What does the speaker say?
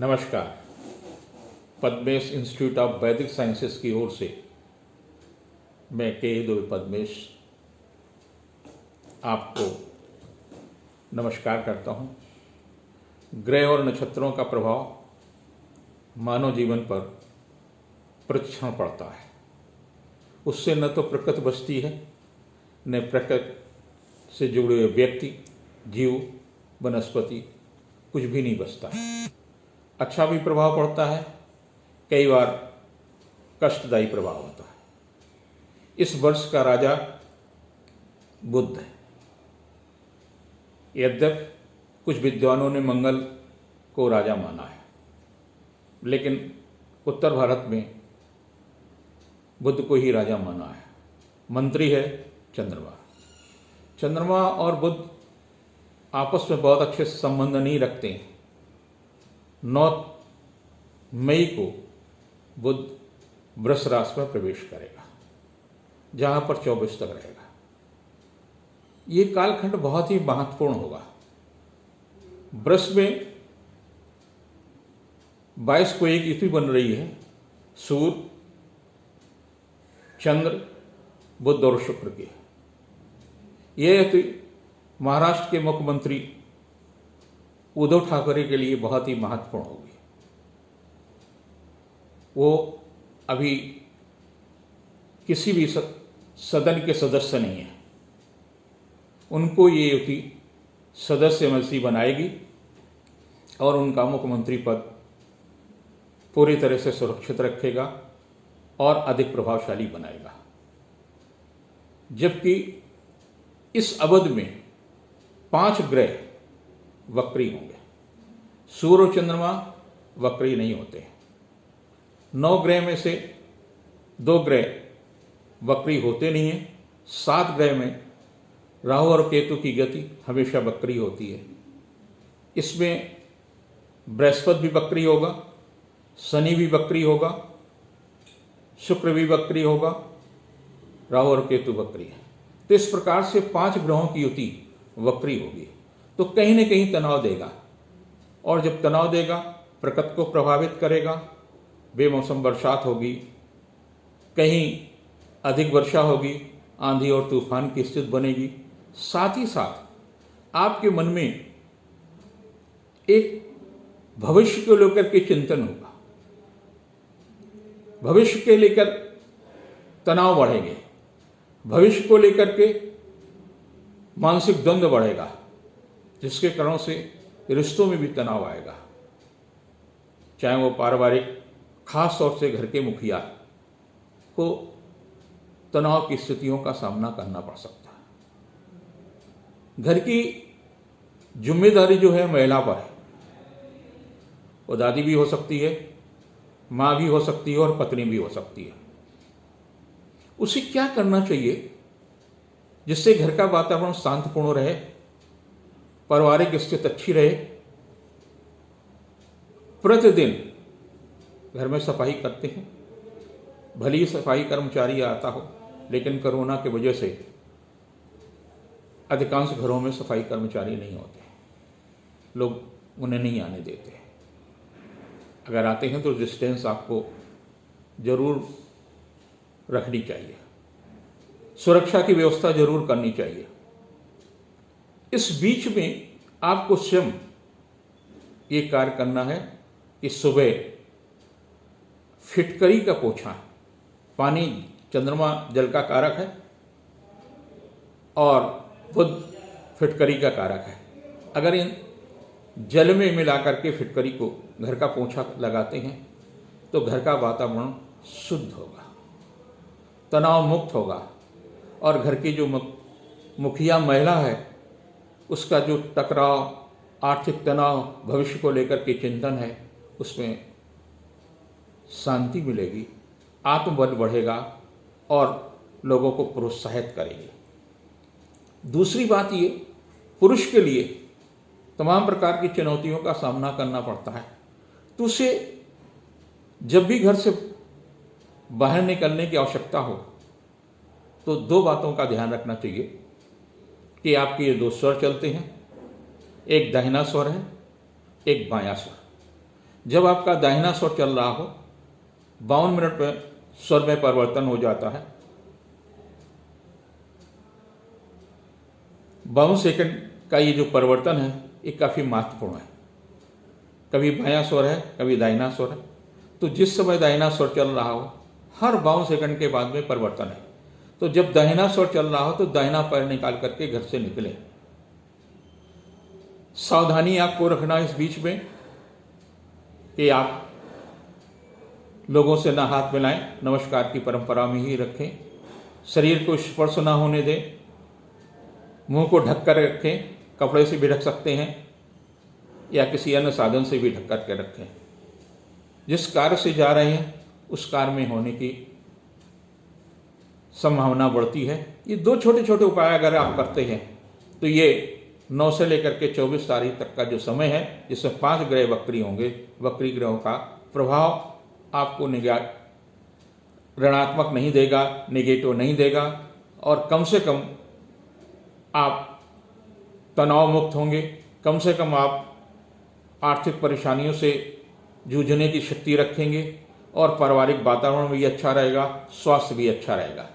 नमस्कार। Padmesh institute of वैदिक sciences की ओर से मैं के दुबे पद्मेश आपको नमस्कार करता हूँ। ग्रह और नक्षत्रों का प्रभाव मानव जीवन पर प्रतिक्षण पड़ता है। उससे न तो प्रकृति बचती है, न प्रकृति से जुड़े हुए व्यक्ति, जीव, वनस्पति कुछ भी नहीं बचता है। अच्छा भी प्रभाव पड़ता है, कई बार कष्टदायी प्रभाव होता है। इस वर्ष का राजा बुध है। यद्यपि कुछ विद्वानों ने मंगल को राजा माना है, लेकिन उत्तर भारत में बुध को ही राजा माना है। मंत्री है चंद्रमा। चंद्रमा और बुध आपस में बहुत अच्छे संबंध नहीं रखते हैं। 9 मई को बुध वृष राशि में प्रवेश करेगा, जहां पर 24 तक रहेगा। ये कालखंड बहुत ही महत्वपूर्ण होगा। वृष में 22 को एक युति बन रही है, सूर्य, चंद्र, बुध और शुक्र की। यह युति महाराष्ट्र के मुख्यमंत्री उद्धव ठाकरे के लिए बहुत ही महत्वपूर्ण होगी। वो अभी किसी भी सदन के सदस्य नहीं है। उनको ये युति सदस्यमसी बनाएगी और उनका मुख्यमंत्री पद पूरी तरह से सुरक्षित रखेगा और अधिक प्रभावशाली बनाएगा। जबकि इस अवधि में 5 ग्रह वक्री होंगे। सूर्य और चंद्रमा वक्री नहीं होते। 9 ग्रह में से 2 ग्रह वक्री होते नहीं हैं। 7 ग्रह में राहु और केतु की गति हमेशा वक्री होती है। इसमें बृहस्पति भी वक्री होगा, शनि भी वक्री होगा, शुक्र भी वक्री होगा, राहु और केतु वक्री है। तो इस प्रकार से 5 ग्रहों की युति वक्री होगी, तो कहीं न कहीं तनाव देगा। और जब तनाव देगा, प्रकृति को प्रभावित करेगा। बेमौसम बरसात होगी, कहीं अधिक वर्षा होगी, आंधी और तूफान की स्थिति बनेगी। साथ ही साथ आपके मन में एक भविष्य को लेकर के चिंतन होगा। भविष्य के लेकर तनाव बढ़ेंगे। भविष्य को लेकर के मानसिक द्वंद्व बढ़ेगा, जिसके कारण से रिश्तों में भी तनाव आएगा। चाहे वो पारिवारिक, खास तौर से घर के मुखिया को तनाव की स्थितियों का सामना करना पड़ सकता है। घर की जिम्मेदारी जो है महिला पर है। वो दादी भी हो सकती है, माँ भी हो सकती है और पत्नी भी हो सकती है। उसे क्या करना चाहिए जिससे घर का वातावरण शांतिपूर्ण रहे, पारिवारिक स्थिति अच्छी रहे। प्रतिदिन घर में सफाई करते हैं। भले ही सफाई कर्मचारी आता हो, लेकिन कोरोना की वजह से अधिकांश घरों में सफाई कर्मचारी नहीं होते। लोग उन्हें नहीं आने देते। अगर आते हैं तो डिस्टेंस आपको जरूर रखनी चाहिए। सुरक्षा की व्यवस्था जरूर करनी चाहिए। इस बीच में आपको स्वयं ये कार्य करना है कि सुबह फिटकरी का पोछा, पानी, चंद्रमा जल का कारक है और बुध फिटकरी का कारक है। अगर इन जल में मिलाकर के फिटकरी को घर का पोछा लगाते हैं तो घर का वातावरण शुद्ध होगा, तनाव मुक्त होगा और घर की जो मुखिया महिला है उसका जो टकराव, आर्थिक तनाव, भविष्य को लेकर के चिंतन है, उसमें शांति मिलेगी, आत्मबल बढ़ेगा और लोगों को प्रोत्साहित करेगी। दूसरी बात ये, पुरुष के लिए तमाम प्रकार की चुनौतियों का सामना करना पड़ता है। तो उसे जब भी घर से बाहर निकलने की आवश्यकता हो तो 2 बातों का ध्यान रखना चाहिए कि आपके ये 2 स्वर चलते हैं। एक दाहिना स्वर है, एक बायां स्वर। जब आपका दाहिना स्वर चल रहा हो 52 मिनट में स्वर में परिवर्तन हो जाता है। 52 सेकंड का ये जो परिवर्तन है ये काफ़ी महत्वपूर्ण है। कभी बायां स्वर है, कभी दाहिना स्वर है। तो जिस समय दाहिना स्वर चल रहा हो हर 52 सेकंड के बाद में परिवर्तन है। तो जब दाहिना स्वर चल रहा हो तो दाहिना पैर निकाल करके घर से निकले। सावधानी आपको रखना इस बीच में कि आप लोगों से ना हाथ मिलाएं, नमस्कार की परंपरा में ही रखें, शरीर को स्पर्श ना होने दें, मुंह को ढक कर रखें, कपड़े से भी ढक सकते हैं या किसी अन्य साधन से भी ढक कर के रखें। जिस कार्य से जा रहे हैं उस कार्य में होने की संभावना बढ़ती है। ये 2 छोटे छोटे उपाय अगर आप करते हैं तो ये 9 से लेकर के 24 तारीख तक का जो समय है जिसमें 5 ग्रह वक्री होंगे, वक्री ग्रहों का प्रभाव आपको ऋणात्मक नहीं देगा, नेगेटिव नहीं देगा और कम से कम आप तनाव मुक्त होंगे। कम से कम आप आर्थिक परेशानियों से जूझने की शक्ति रखेंगे और पारिवारिक वातावरण भी अच्छा रहेगा, स्वास्थ्य भी अच्छा रहेगा।